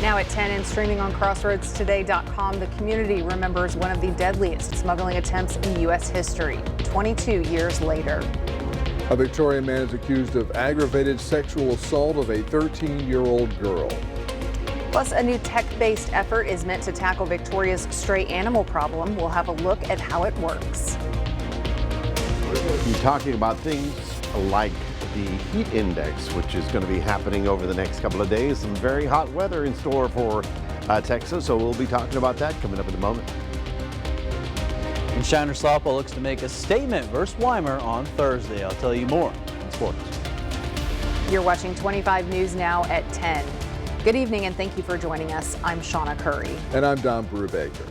Now at 10 and streaming on crossroadstoday.com, the community remembers one of the deadliest smuggling attempts in U.S. history, 22 years later. A Victoria man is accused of aggravated sexual assault of a 13-year-old girl. Plus, a new tech-based effort is meant to tackle Victoria's stray animal problem. We'll have a look at how it works. You're talking about things like the heat index, which is going to be happening over the next couple of days. Some very hot weather in store for Texas, so we'll be talking about that coming up in a moment. And Shawna softball looks to make a statement versus Weimar on Thursday. I'll tell you more on sports. You're watching 25 News now at 10. Good evening and thank you for joining us. I'm Shawna Currie. And I'm Brubaker.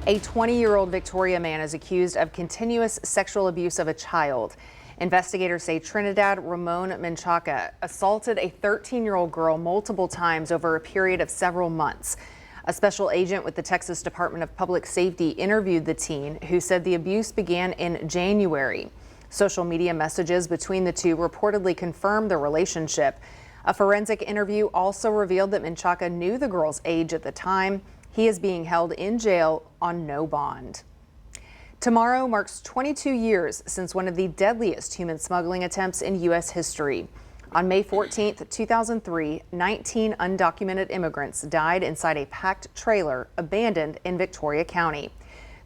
A 20-year-old Victoria man is accused of continuous sexual abuse of a child. Investigators say Trinidad Ramon Menchaca assaulted a 13-year-old girl multiple times over a period of several months. A special agent with the Texas Department of Public Safety interviewed the teen, who said the abuse began in January. Social media messages between the two reportedly confirmed the relationship. A forensic interview also revealed that Menchaca knew the girl's age at the time. He is being held in jail on no bond. Tomorrow marks 22 years since one of the deadliest human smuggling attempts in U.S. history. On May 14, 2003, 19 undocumented immigrants died inside a packed trailer abandoned in Victoria County.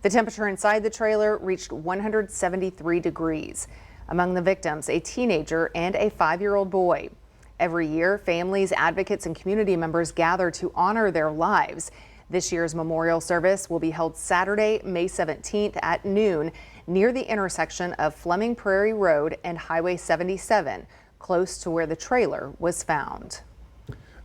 The temperature inside the trailer reached 173 degrees. Among the victims, a teenager and a 5-year-old boy. Every year, families, advocates, and community members gather to honor their lives. This year's memorial service will be held Saturday, May 17th at noon near the intersection of Fleming Prairie Road and Highway 77, close to where the trailer was found.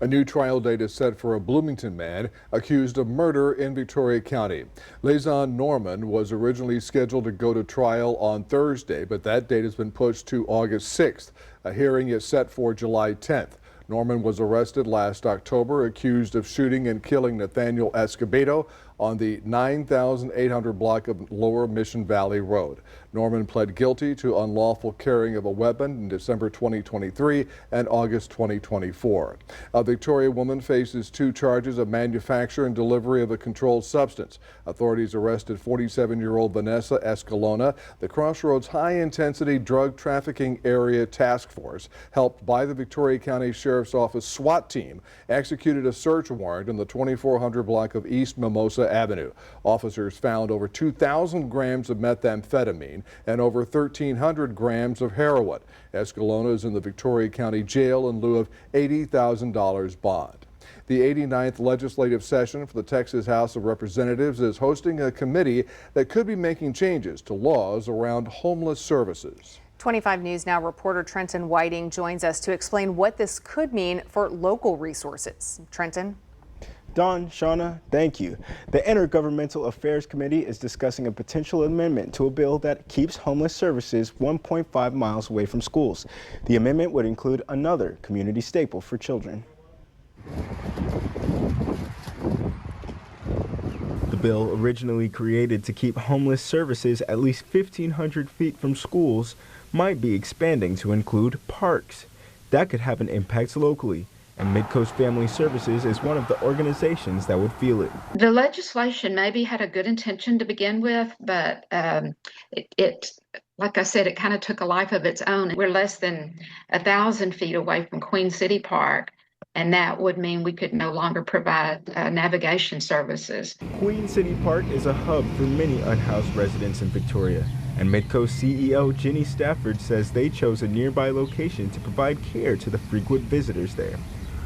A new trial date is set for a Bloomington man accused of murder in Victoria County. Lazon Norman was originally scheduled to go to trial on Thursday, but that date has been pushed to August 6th. A hearing is set for July 10th. Norman was arrested last October, accused of shooting and killing Nathaniel Escobedo on the 9,800 block of Lower Mission Valley Road. Norman pled guilty to unlawful carrying of a weapon in December 2023 and August 2024. A Victoria woman faces 2 charges of manufacture and delivery of a controlled substance. Authorities arrested 47-year-old Vanessa Escalona. The Crossroads High-Intensity Drug Trafficking Area Task Force, helped by the Victoria County Sheriff's Office SWAT team, executed a search warrant in the 2400 block of East Mimosa Avenue. Officers found over 2,000 grams of methamphetamine and over 1,300 grams of heroin. Escalona is in the Victoria County Jail in lieu of $80,000 bond. The 89th legislative session for the Texas House of Representatives is hosting a committee that could be making changes to laws around homeless services. 25 News Now reporter Trenton Whiting joins us to explain what this could mean for local resources. Trenton? Don, Shawna, thank you. The Intergovernmental Affairs Committee is discussing a potential amendment to a bill that keeps homeless services 1.5 miles away from schools. The amendment would include another community staple for children. The bill, originally created to keep homeless services at least 1,500 feet from schools, might be expanding to include parks. That could have an impact locally, and Midcoast Family Services is one of the organizations that would feel it. The legislation maybe had a good intention to begin with, but it like I said, it kind of took a life of its own. We're less than 1,000 feet away from Queen City Park, and that would mean we could no longer provide navigation services. Queen City Park is a hub for many unhoused residents in Victoria, and Midcoast CEO Jenny Stafford says they chose a nearby location to provide care to the frequent visitors there.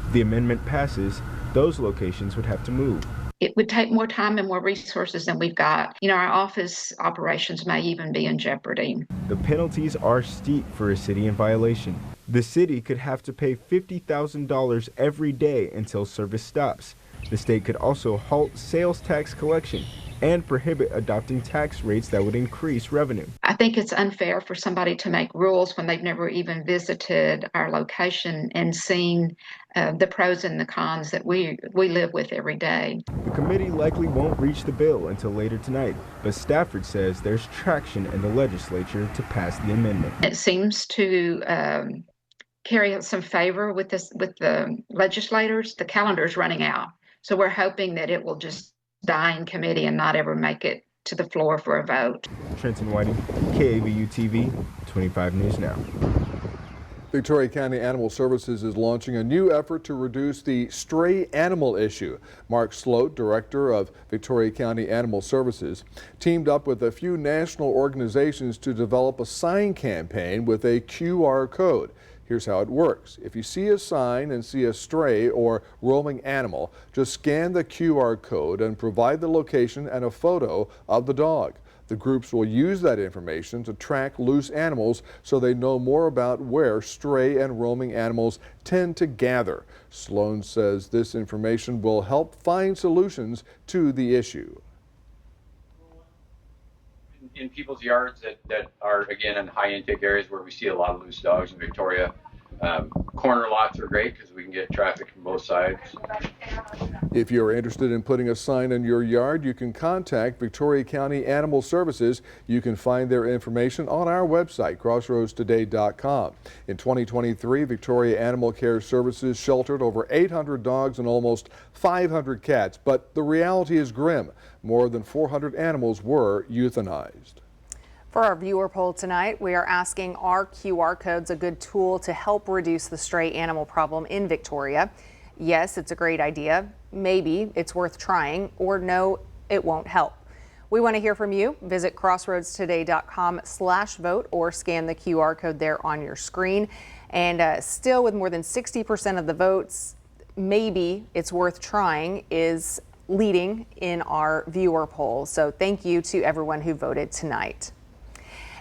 If the amendment passes, those locations would have to move. It would take more time and more resources than we've got. You know, our office operations may even be in jeopardy. The penalties are steep for a city in violation. The city could have to pay $50,000 every day until service stops. The state could also halt sales tax collection and prohibit adopting tax rates that would increase revenue. I think it's unfair for somebody to make rules when they've never even visited our location and seen the pros and the cons that we live with every day. The committee likely won't reach the bill until later tonight, but Stafford says there's traction in the legislature to pass the amendment. It seems to carry some favor with the legislators. The calendar's running out. So we're hoping that it will just die in committee and not ever make it to the floor for a vote. Trenton Whiting, KAVU TV, 25 News Now. Victoria County Animal Services is launching a new effort to reduce the stray animal issue. Mark Sloat, director of Victoria County Animal Services, teamed up with a few national organizations to develop a sign campaign with a QR code. Here's how it works. If you see a sign and see a stray or roaming animal, just scan the QR code and provide the location and a photo of the dog. The groups will use that information to track loose animals so they know more about where stray and roaming animals tend to gather. Sloan says this information will help find solutions to the issue. In people's yards that are, again, in high intake areas where we see a lot of loose dogs in Victoria. Corner lots are great because we can get traffic from both sides. If you're interested in putting a sign in your yard, you can contact Victoria County Animal Services. You can find their information on our website, crossroadstoday.com. In 2023, Victoria Animal Care Services sheltered over 800 dogs and almost 500 cats, but the reality is grim. More than 400 animals were euthanized. For our viewer poll tonight, we are asking, are QR codes a good tool to help reduce the stray animal problem in Victoria? Yes, it's a great idea. Maybe it's worth trying, or no, it won't help. We want to hear from you. Visit crossroadstoday.com/vote or scan the QR code there on your screen. And still, with more than 60% of the votes, maybe it's worth trying is leading in our viewer poll. So thank you to everyone who voted tonight.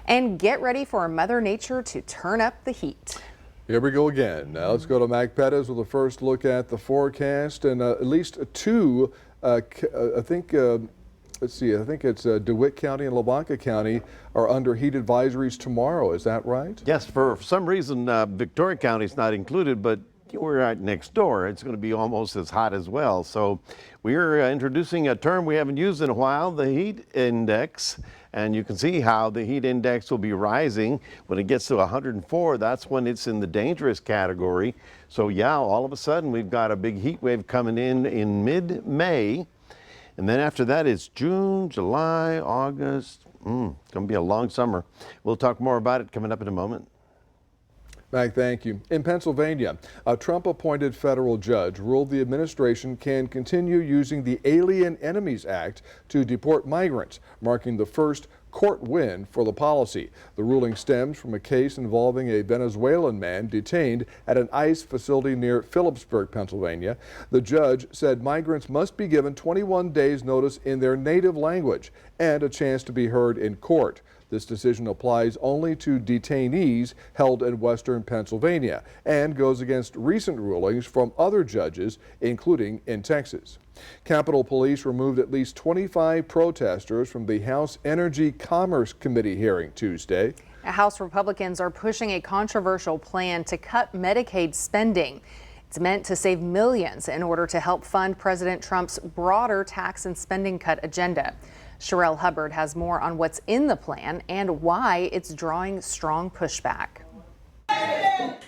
And get ready for Mother Nature to turn up the heat. Here we go again. Now let's go to Mac Pettis with a first look at the forecast, and at least two, I think it's DeWitt County and Lavaca County are under heat advisories tomorrow. Is that right? Yes, for some reason, Victoria County is not included, but we're right next door. It's going to be almost as hot as well. So we're introducing a term we haven't used in a while, the heat index. And you can see how the heat index will be rising. When it gets to 104, that's when it's in the dangerous category. So yeah, all of a sudden we've got a big heat wave coming in mid-May. And then after that it's June, July, August. It's going to be a long summer. We'll talk more about it coming up in a moment. Mac, thank you. In Pennsylvania, a Trump-appointed federal judge ruled the administration can continue using the Alien Enemies Act to deport migrants, marking the first court win for the policy. The ruling stems from a case involving a Venezuelan man detained at an ICE facility near Phillipsburg, Pennsylvania. The judge said migrants must be given 21 days notice in their native language and a chance to be heard in court. This decision applies only to detainees held in western Pennsylvania and goes against recent rulings from other judges, including in Texas. Capitol Police removed at least 25 protesters from the House Energy Commerce Committee hearing Tuesday. House Republicans are pushing a controversial plan to cut Medicaid spending. It's meant to save millions in order to help fund President Trump's broader tax and spending cut agenda. Sherelle Hubbard has more on what's in the plan and why it's drawing strong pushback.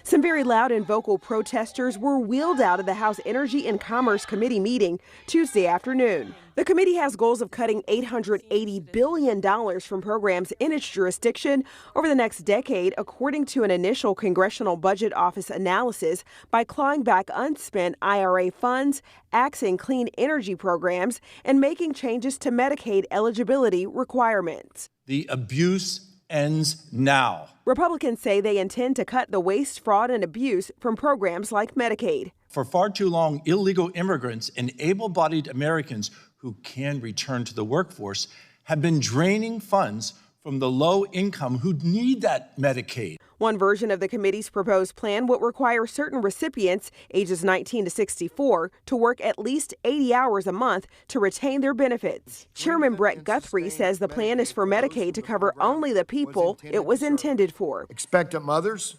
Some very loud and vocal protesters were wheeled out of the House Energy and Commerce Committee meeting Tuesday afternoon. The committee has goals of cutting $880 billion from programs in its jurisdiction over the next decade, according to an initial Congressional Budget Office analysis, by clawing back unspent IRA funds, axing clean energy programs, and making changes to Medicaid eligibility requirements. The abuse ends now. Republicans say they intend to cut the waste, fraud, and abuse from programs like Medicaid. For far too long, illegal immigrants and able-bodied Americans who can return to the workforce have been draining funds from the low income who need that Medicaid. One version of the committee's proposed plan would require certain recipients, ages 19 to 64, to work at least 80 hours a month to retain their benefits. Chairman Brett Guthrie says the plan is for Medicaid to cover only the people it was intended for. Expectant mothers,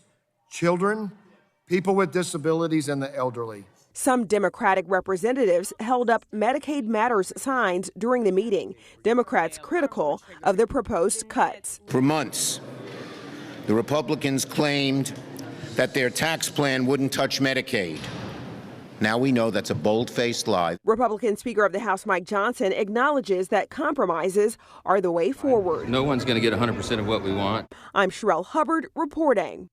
children, people with disabilities, and the elderly. Some Democratic representatives held up Medicaid Matters signs during the meeting, Democrats critical of the proposed cuts. For months, the Republicans claimed that their tax plan wouldn't touch Medicaid. Now we know that's a bold-faced lie. Republican Speaker of the House Mike Johnson acknowledges that compromises are the way forward. No one's going to get 100% of what we want. I'm Sherelle Hubbard reporting.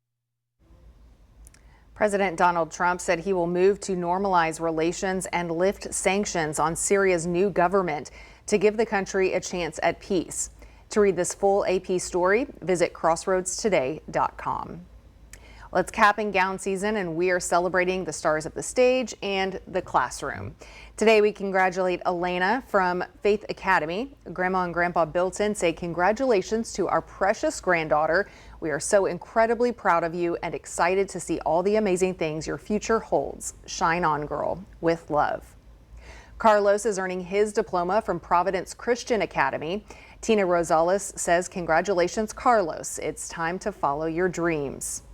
President Donald Trump said he will move to normalize relations and lift sanctions on Syria's new government to give the country a chance at peace. To read this full AP story, visit crossroadstoday.com. Well, it's cap and gown season, and we are celebrating the stars of the stage and the classroom. Today, we congratulate Elena from Faith Academy. Grandma and Grandpa Bilton say congratulations to our precious granddaughter. We are so incredibly proud of you and excited to see all the amazing things your future holds. Shine on, girl, with love. Carlos is earning his diploma from Providence Christian Academy. Tina Rosales says, congratulations, Carlos. It's time to follow your dreams.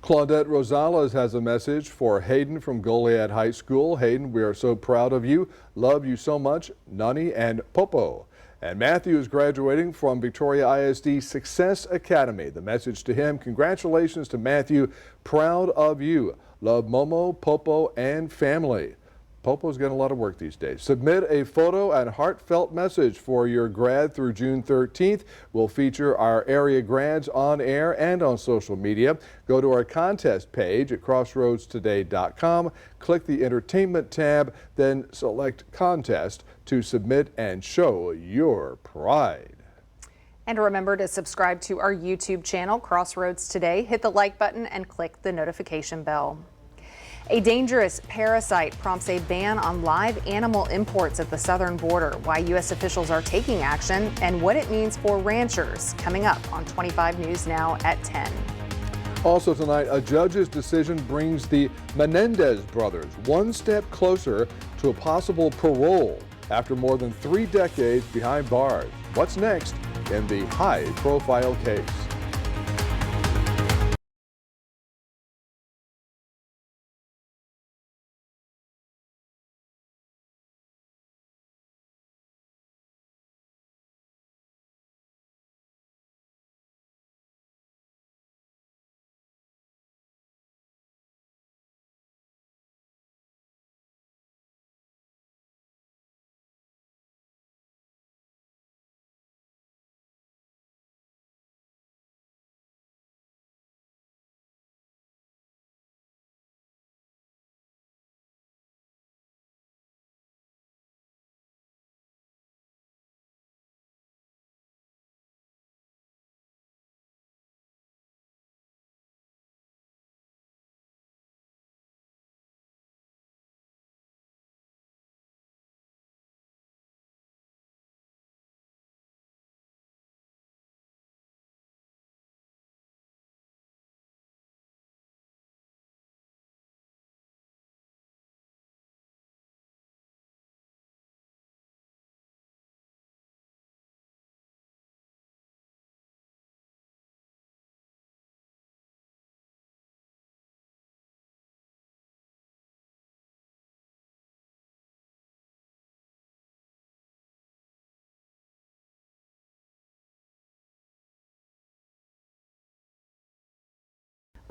Claudette Rosales has a message for Hayden from Goliad High School. Hayden, we are so proud of you. Love you so much, Nani and Popo. And Matthew is graduating from Victoria ISD Success Academy. The message to him, congratulations to Matthew. Proud of you. Love Momo, Popo, and family. Popo's getting a lot of work these days. Submit a photo and heartfelt message for your grad through June 13th. We'll feature our area grads on air and on social media. Go to our contest page at crossroadstoday.com. Click the entertainment tab, then select contest to submit and show your pride. And remember to subscribe to our YouTube channel, Crossroads Today. Hit the like button and click the notification bell. A dangerous parasite prompts a ban on live animal imports at the southern border. Why U.S. officials are taking action and what it means for ranchers. Coming up on 25 News Now at 10. Also tonight, a judge's decision brings the Menendez brothers one step closer to a possible parole after more than 3 decades behind bars. What's next in the high-profile case?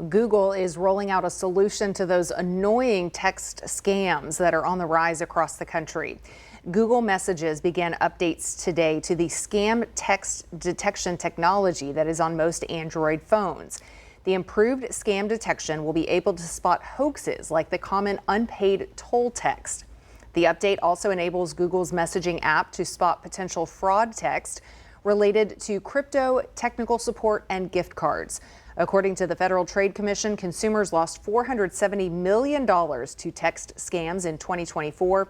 Google is rolling out a solution to those annoying text scams that are on the rise across the country. Google Messages began updates today to the scam text detection technology that is on most Android phones. The improved scam detection will be able to spot hoaxes like the common unpaid toll text. The update also enables Google's messaging app to spot potential fraud text related to crypto, technical support, and gift cards. According to the Federal Trade Commission, consumers lost $470 million to text scams in 2024.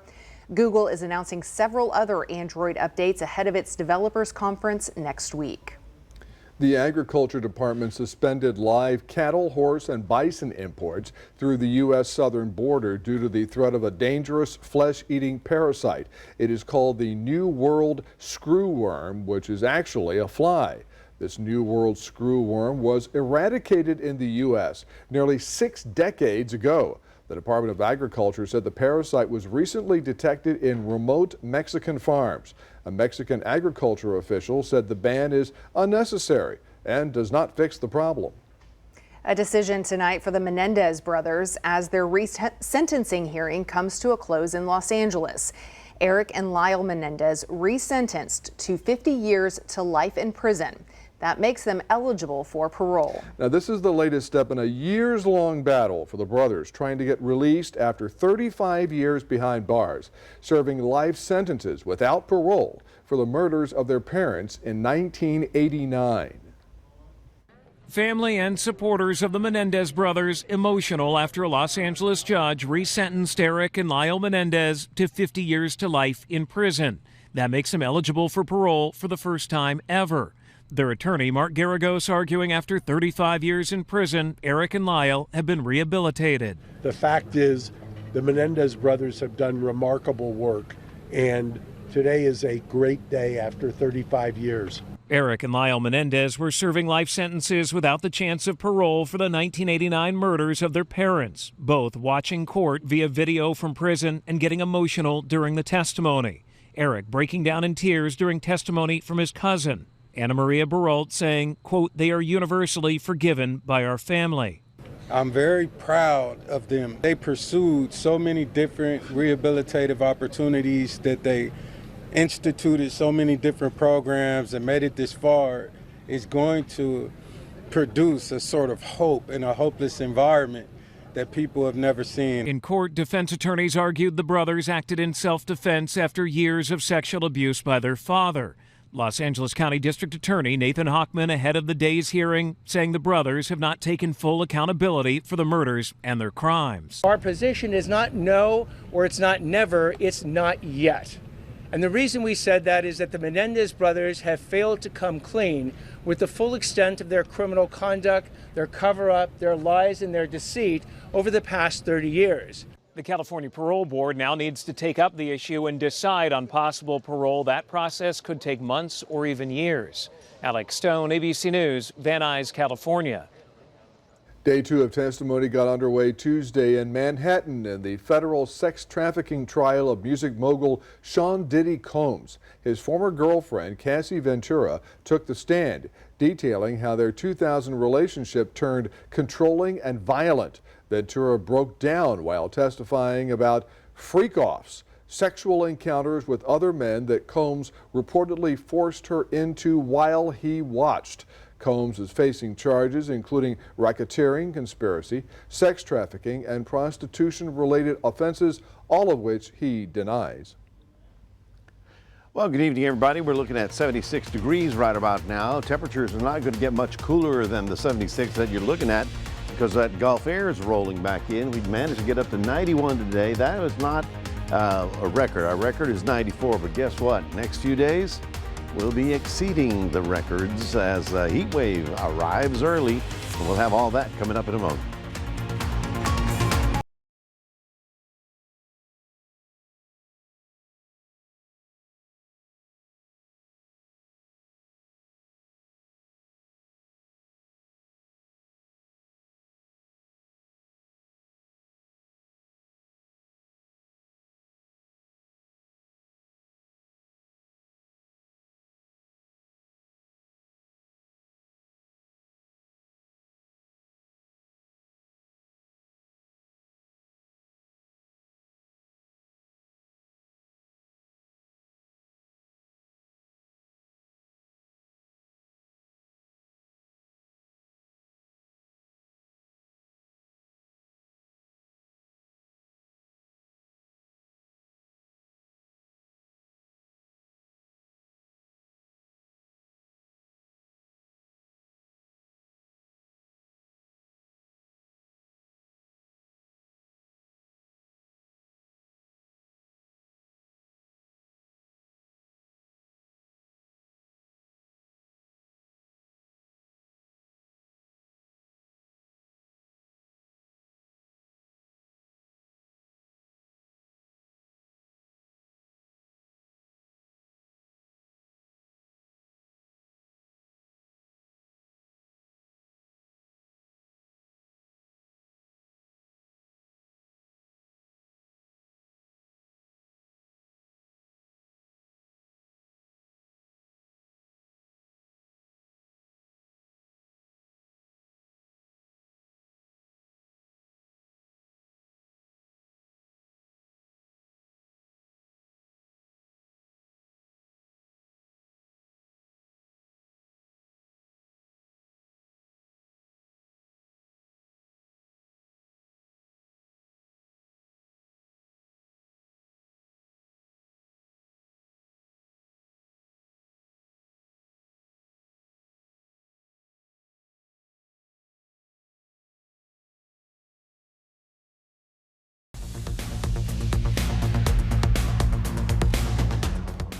Google is announcing several other Android updates ahead of its developers conference next week. The Agriculture Department suspended live cattle, horse, and bison imports through the U.S. southern border due to the threat of a dangerous flesh-eating parasite. It is called the New World screwworm, which is actually a fly. This New World screwworm was eradicated in the U.S. nearly 6 decades ago. The Department of Agriculture said the parasite was recently detected in remote Mexican farms. A Mexican agriculture official said the ban is unnecessary and does not fix the problem. A decision tonight for the Menendez brothers as their sentencing hearing comes to a close in Los Angeles. Eric and Lyle Menendez resentenced to 50 years to life in prison. That makes them eligible for parole. Now, this is the latest step in a years-long battle for the brothers trying to get released after 35 years behind bars, serving life sentences without parole for the murders of their parents in 1989. Family and supporters of the Menendez brothers emotional after a Los Angeles judge resentenced Eric and Lyle Menendez to 50 years to life in prison. That makes them eligible for parole for the first time ever. Their attorney, Mark Garagos, arguing after 35 years in prison, Eric and Lyle have been rehabilitated. The fact is, the Menendez brothers have done remarkable work, and today is a great day after 35 years. Eric and Lyle Menendez were serving life sentences without the chance of parole for the 1989 murders of their parents, both watching court via video from prison and getting emotional during the testimony. Eric breaking down in tears during testimony from his cousin. Anna Maria Baralt saying, quote, "They are universally forgiven by our family." I'm very proud of them. They pursued so many different rehabilitative opportunities, that they instituted so many different programs and made it this far. Is going to produce a sort of hope in a hopeless environment that people have never seen. In court, defense attorneys argued the brothers acted in self-defense after years of sexual abuse by their father. Los Angeles County District Attorney Nathan Hochman ahead of the day's hearing, saying the brothers have not taken full accountability for the murders and their crimes. Our position is not no, or it's not never, it's not yet. And the reason we said that is that the Menendez brothers have failed to come clean with the full extent of their criminal conduct, their cover-up, their lies, and their deceit over the past 30 years. The California Parole Board now needs to take up the issue and decide on possible parole. That process could take months or even years. Alex Stone, ABC News, Van Nuys, California. Day 2 of testimony got underway Tuesday in Manhattan in the federal sex trafficking trial of music mogul Sean Diddy Combs. His former girlfriend, Cassie Ventura, took the stand, detailing how their 2000 relationship turned controlling and violent. Ventura broke down while testifying about freak-offs, sexual encounters with other men that Combs reportedly forced her into while he watched. Combs is facing charges including racketeering, conspiracy, sex trafficking, and prostitution-related offenses, all of which he denies. Well, good evening, everybody. We're looking at 76 degrees right about now. Temperatures are not going to get much cooler than the 76 that you're looking at because that Gulf air is rolling back in. We've managed to get up to 91 today. That is not a record. Our record is 94, but guess what? Next few days, we'll be exceeding the records as the heat wave arrives early. And we'll have all that coming up in a moment.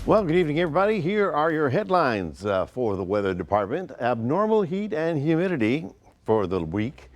Well, good evening, everybody. Here are your headlines for the weather department. Abnormal heat and humidity for the week.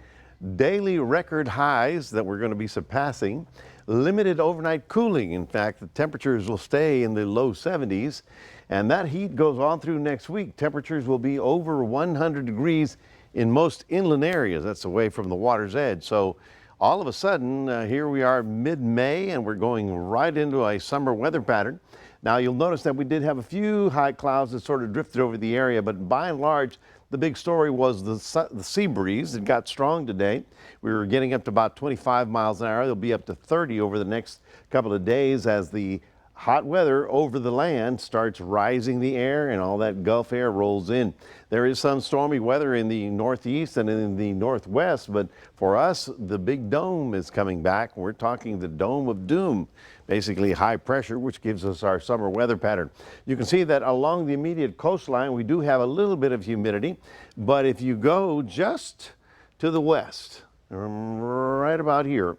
Daily record highs that we're going to be surpassing. Limited overnight cooling. In fact, the temperatures will stay in the low 70s. And that heat goes on through next week. Temperatures will be over 100 degrees in most inland areas. That's away from the water's edge. So all of a sudden, here we are mid-May, and we're going right into a summer weather pattern. Now, you'll notice that we did have a few high clouds that sort of drifted over the area, but by and large, the big story was the sea breeze. It got strong today. We were getting up to about 25 miles an hour. They'll be up to 30 over the next couple of days as the hot weather over the land starts rising the air and all that Gulf air rolls in. There is some stormy weather in the northeast and in the northwest, but for us, the big dome is coming back. We're talking the dome of doom, basically high pressure, which gives us our summer weather pattern. You can see that along the immediate coastline, we do have a little bit of humidity, but if you go just to the west, right about here,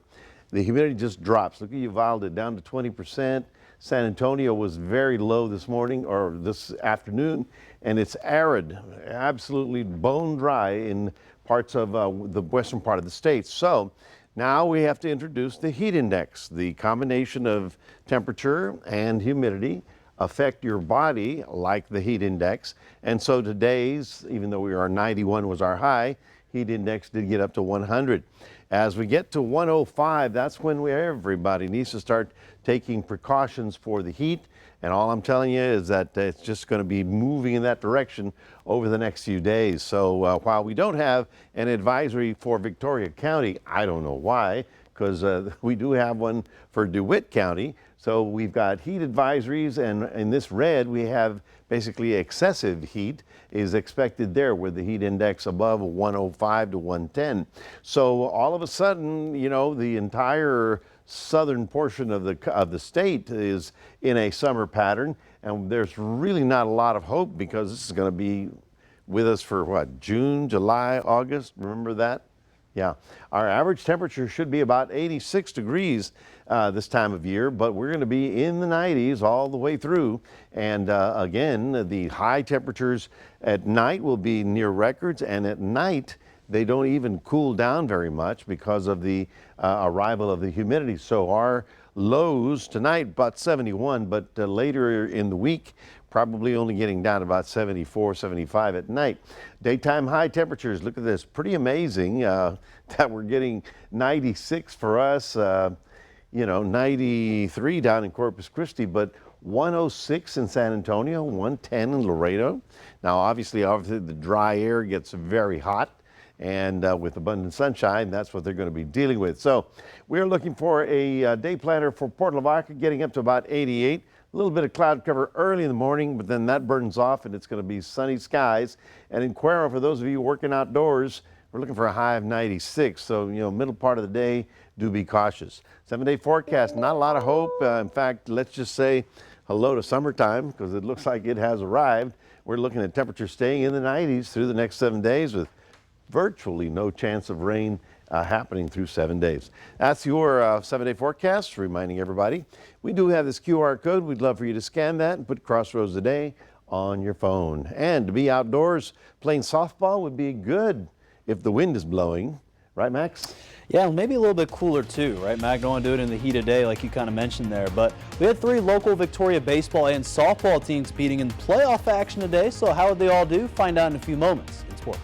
the humidity just drops. Look at Uvalde down to 20%. San Antonio was very low this morning or this afternoon, and it's arid, absolutely bone dry in parts of the western part of the state. So now we have to introduce the heat index. The combination of temperature and humidity affect your body like the heat index. And so today's, even though we are 91 was our high, heat index did get up to 100. As we get to 105, that's when everybody needs to start taking precautions for the heat. And all I'm telling you is that it's just going to be moving in that direction over the next few days. So while we don't have an advisory for Victoria County, I don't know why, because we do have one for DeWitt County. So we've got heat advisories, and in this red, we have basically excessive heat is expected there with the heat index above 105 to 110. So all of a sudden, you know, the entire southern portion of the state is in a summer pattern, and there's really not a lot of hope because this is going to be with us for what, June, July, August, remember that? Yeah, our average temperature should be about 86 degrees this time of year, but we're going to be in the 90s all the way through. And again, the high temperatures at night will be near records, and at night they don't even cool down very much because of the arrival of the humidity. So our lows tonight about 71, but later in the week probably only getting down to about 74, 75 at night. Daytime high temperatures, look at this, pretty amazing that we're getting 96 for us, you know, 93 down in Corpus Christi, but 106 in San Antonio, 110 in Laredo. Now obviously the dry air gets very hot, and with abundant sunshine, that's what they're going to be dealing with. So we're looking for a day planner for Port Lavaca, getting up to about 88. A little bit of cloud cover early in the morning, but then that burns off and it's going to be sunny skies. And in Cuero, for those of you working outdoors, we're looking for a high of 96. So, you know, middle part of the day, do be cautious. 7-day forecast, not a lot of hope. In fact, let's just say hello to summertime because it looks like it has arrived. We're looking at temperatures staying in the 90s through the next 7 days with virtually no chance of rain happening through 7 days. That's your 7-day forecast, reminding everybody we do have this QR code. We'd love for you to scan that and put Crossroads Today on your phone. And to be outdoors playing softball would be good if the wind is blowing. Right, Max? Yeah, maybe a little bit cooler too, right, Mac? Don't want to do it in the heat of day like you kind of mentioned there. But we had 3 local Victoria baseball and softball teams competing in playoff action today. So how would they all do? Find out in a few moments. It's sports.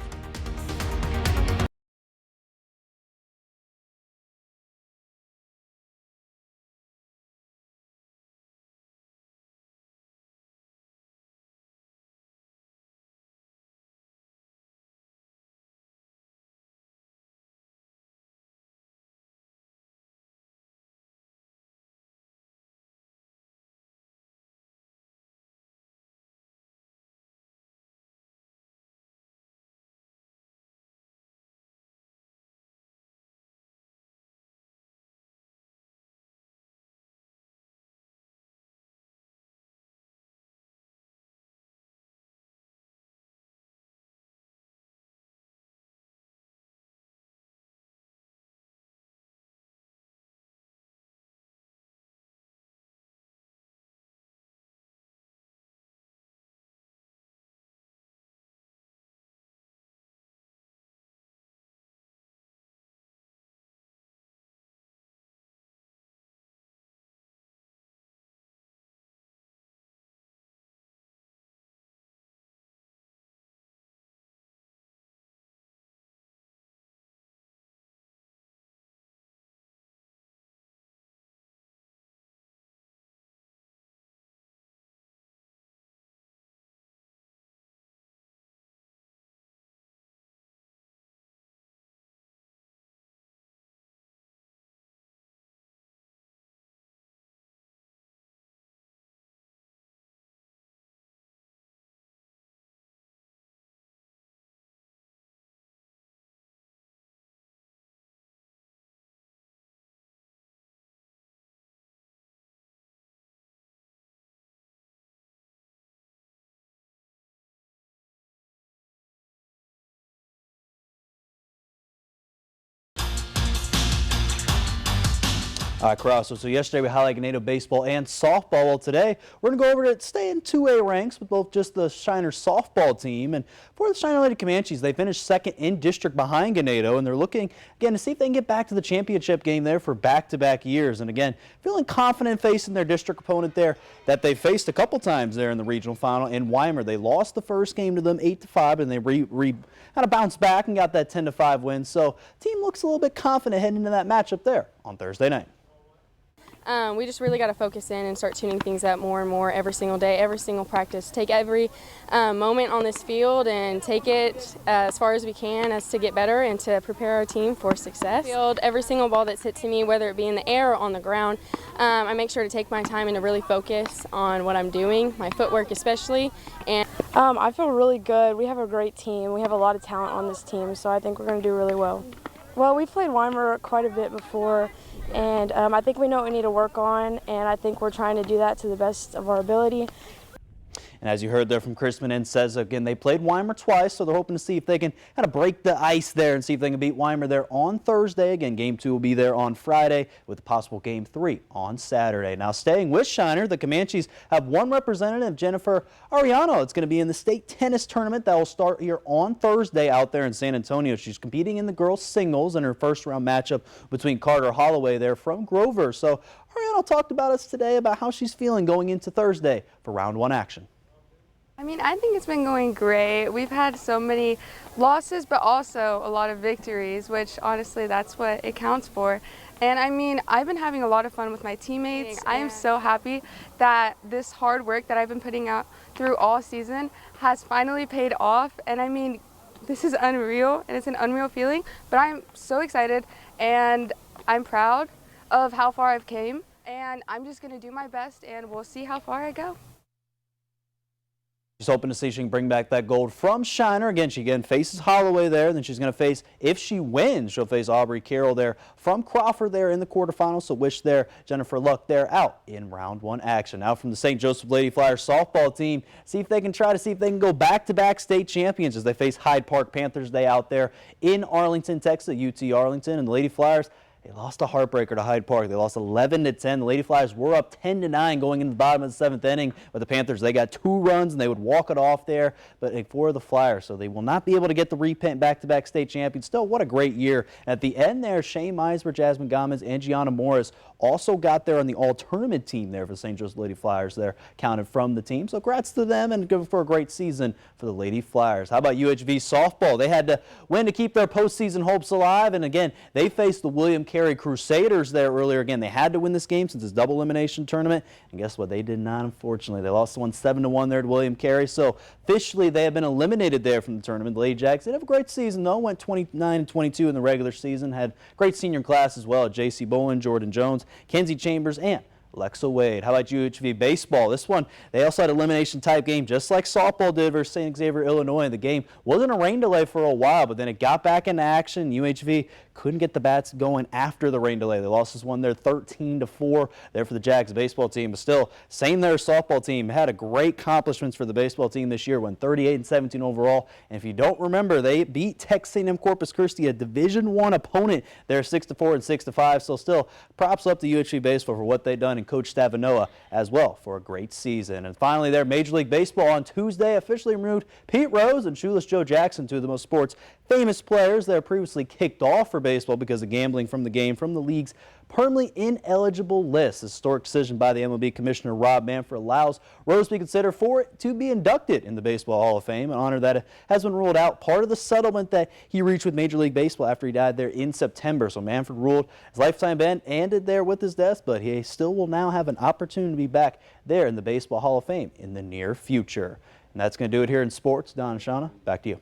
All right, Caruso. So yesterday we highlighted Ganado baseball and softball. Well, today we're going to go over to stay in 2A ranks with both just the Shiner softball team. And for the Shiner Lady Comanches, they finished second in district behind Ganado, and they're looking, again, to see if they can get back to the championship game there for back-to-back years. And again, feeling confident facing their district opponent there that they faced a couple times there in the regional final in Weimar. They lost the first game to them 8-5, and they kind of bounced back and got that 10-5 win. So the team looks a little bit confident heading into that matchup there on Thursday night. We just really got to focus in and start tuning things up more and more every single day, every single practice. Take every moment on this field and take it as far as we can as to get better and to prepare our team for success. Every single ball that's hit to me, whether it be in the air or on the ground, I make sure to take my time and to really focus on what I'm doing, my footwork especially. And I feel really good. We have a great team. We have a lot of talent on this team, so I think we're going to do really well. Well, we played Weimar quite a bit before, and I think we know what we need to work on, and I think we're trying to do that to the best of our ability. And as you heard there from Chris Menendez, says again, they played Weimar twice, so they're hoping to see if they can kind of break the ice there and see if they can beat Weimar there on Thursday. Again, Game 2 will be there on Friday with a possible Game 3 on Saturday. Now, staying with Shiner, the Comanches have one representative, Jennifer Ariano. It's going to be in the state tennis tournament that will start here on Thursday out there in San Antonio. She's competing in the girls' singles in her first-round matchup between Carter Holloway there from Grover. So Ariano talked about us today about how she's feeling going into Thursday for round 1 action. I mean, I think it's been going great. We've had so many losses, but also a lot of victories, which honestly, that's what it counts for. And I mean, I've been having a lot of fun with my teammates. I am so happy that this hard work that I've been putting out through all season has finally paid off. And I mean, this is unreal, and it's an unreal feeling, but I'm so excited, and I'm proud of how far I've came, and I'm just gonna do my best, and we'll see how far I go. She's hoping to see if she can bring back that gold from Shiner. Again, she faces Holloway there. Then she's going to face, if she wins, she'll face Aubrey Carroll there from Crawford there in the quarterfinals. So wish Jennifer luck there out in round 1 action. Now from the St. Joseph Lady Flyers softball team, see if they can go back-to-back state champions as they face Hyde Park Panthers Day out there in Arlington, Texas, UT Arlington. And the Lady Flyers, they lost a heartbreaker to Hyde Park. They lost 11-10. The Lady Flyers were up 10-9 going into the bottom of the 7th inning. But the Panthers, they got 2 runs and they would walk it off there. But for the Flyers, so they will not be able to get the repeat back-to-back state champions. Still, what a great year. At the end there, Shane Meisber, Jasmine Gomez, and Gianna Morris also got there on the all-tournament team there for the St. Joseph Lady Flyers there, counted from the team. So congrats to them and good for a great season for the Lady Flyers. How about UHV softball? They had to win to keep their postseason hopes alive. And again, they faced the William Carey Crusaders there earlier. Again, they had to win this game since it's double elimination tournament. And guess what? They did not, unfortunately. They lost the one 7-1 there to William Carey. So officially, they have been eliminated there from the tournament. The Lady Jacks did have a great season, though. Went 29-22 in the regular season. Had great senior class as well. J.C. Bolin, Jordan Jones, Kenzie Chambers, and Alexa Wade. How about UHV baseball? This one, they also had an elimination type game just like softball did versus St. Xavier, Illinois. The game wasn't a rain delay for a while, but then it got back into action. UHV couldn't get the bats going after the rain delay. They lost this one there 13-4 there for the Jags baseball team. But still, same there softball team. Had a great accomplishments for the baseball team this year. Went 38-17 overall. And if you don't remember, they beat Texas A&M Corpus Christi, a Division I opponent there 6-4 and 6-5. So still, props up to UHV baseball for what they've done, and Coach Stavanoa as well for a great season. And finally there, Major League Baseball on Tuesday officially removed Pete Rose and Shoeless Joe Jackson, two of the most sports famous players that are previously kicked off for baseball because of gambling from the game from the league's permanently ineligible list. A historic decision by the MLB Commissioner Rob Manfred allows Rose to be considered to be inducted in the Baseball Hall of Fame, an honor that has been ruled out part of the settlement that he reached with Major League Baseball after he died there in September. So Manfred ruled his lifetime ban ended there with his death, but he still will now have an opportunity to be back there in the Baseball Hall of Fame in the near future. And that's going to do it here in sports. Don and Shawna, back to you.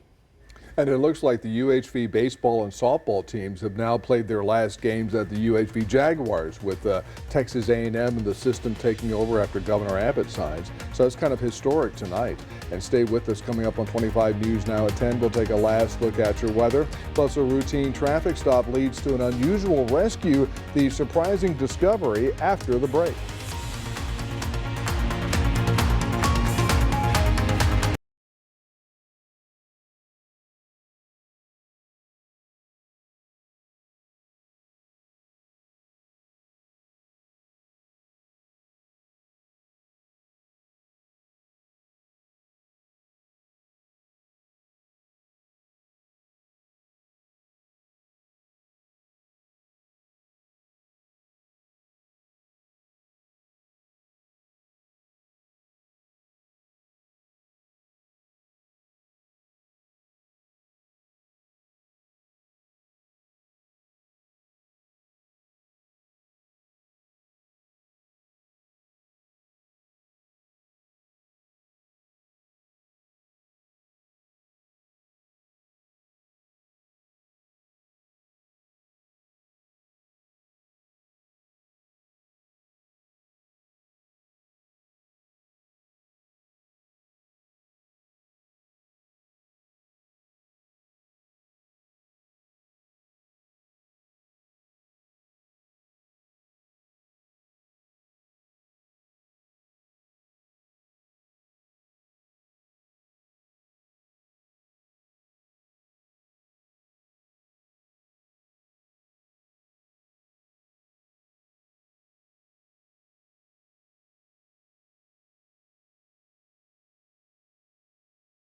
And it looks like the UHV baseball and softball teams have now played their last games at the UHV Jaguars, with Texas A&M and the system taking over after Governor Abbott signs. So it's kind of historic tonight. And stay with us. Coming up on 25 News Now at 10, we'll take a last look at your weather. Plus, a routine traffic stop leads to an unusual rescue, the surprising discovery after the break.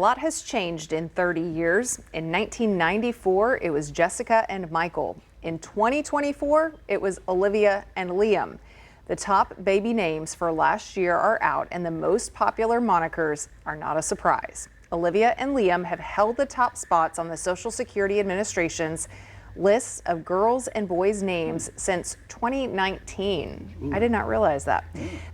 A lot has changed in 30 years. In 1994, it was Jessica and Michael. In 2024, it was Olivia and Liam. The top baby names for last year are out, and the most popular monikers are not a surprise. Olivia and Liam have held the top spots on the Social Security Administration's lists of girls' and boys' names since 2019. I did not realize that.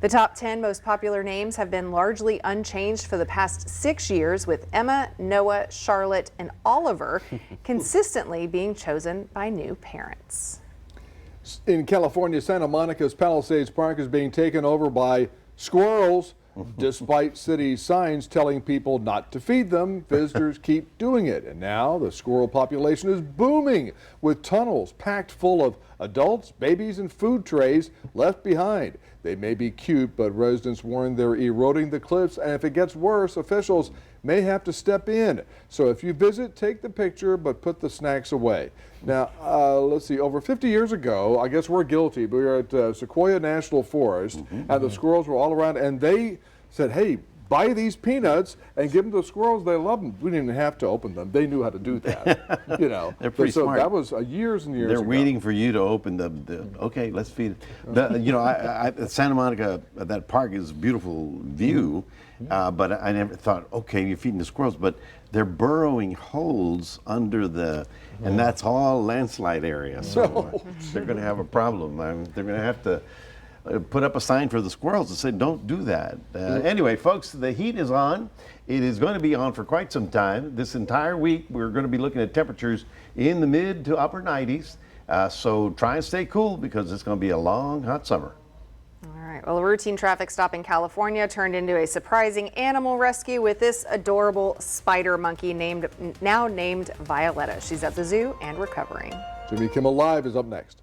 The top 10 most popular names have been largely unchanged for the past 6 years, with Emma, Noah, Charlotte, and Oliver consistently being chosen by new parents. In California, Santa Monica's Palisades Park is being taken over by squirrels. Despite city signs telling people not to feed them, visitors keep doing it. And now the squirrel population is booming, with tunnels packed full of adults, babies, and food trays left behind. They may be cute, but residents warn they're eroding the cliffs, and if it gets worse, officials may have to step in. So if you visit, take the picture, but put the snacks away. Now, let's see, over 50 years ago, I guess we're guilty, but we were at Sequoia National Forest, and the squirrels were all around, and they said, hey, buy these peanuts and give them to the squirrels. They love them. We didn't even have to open them. They knew how to do that. You know, they're pretty so smart. That was years and years They're ago. waiting for you to open the okay, let's feed it. You know, Santa Monica, that park is a beautiful view, but I never thought, okay, you're feeding the squirrels, but they're burrowing holes under the, and that's all landslide area. So they're going to have a problem. They're going to have to put up a sign for the squirrels to say, don't do that. Anyway, folks, the heat is on. It is going to be on for quite some time. This entire week, we're going to be looking at temperatures in the mid to upper 90s. So try and stay cool because it's going to be a long, hot summer. All right. Well, a routine traffic stop in California turned into a surprising animal rescue with this adorable spider monkey now named Violetta. She's at the zoo and recovering. Jimmy Kimmel Live is up next.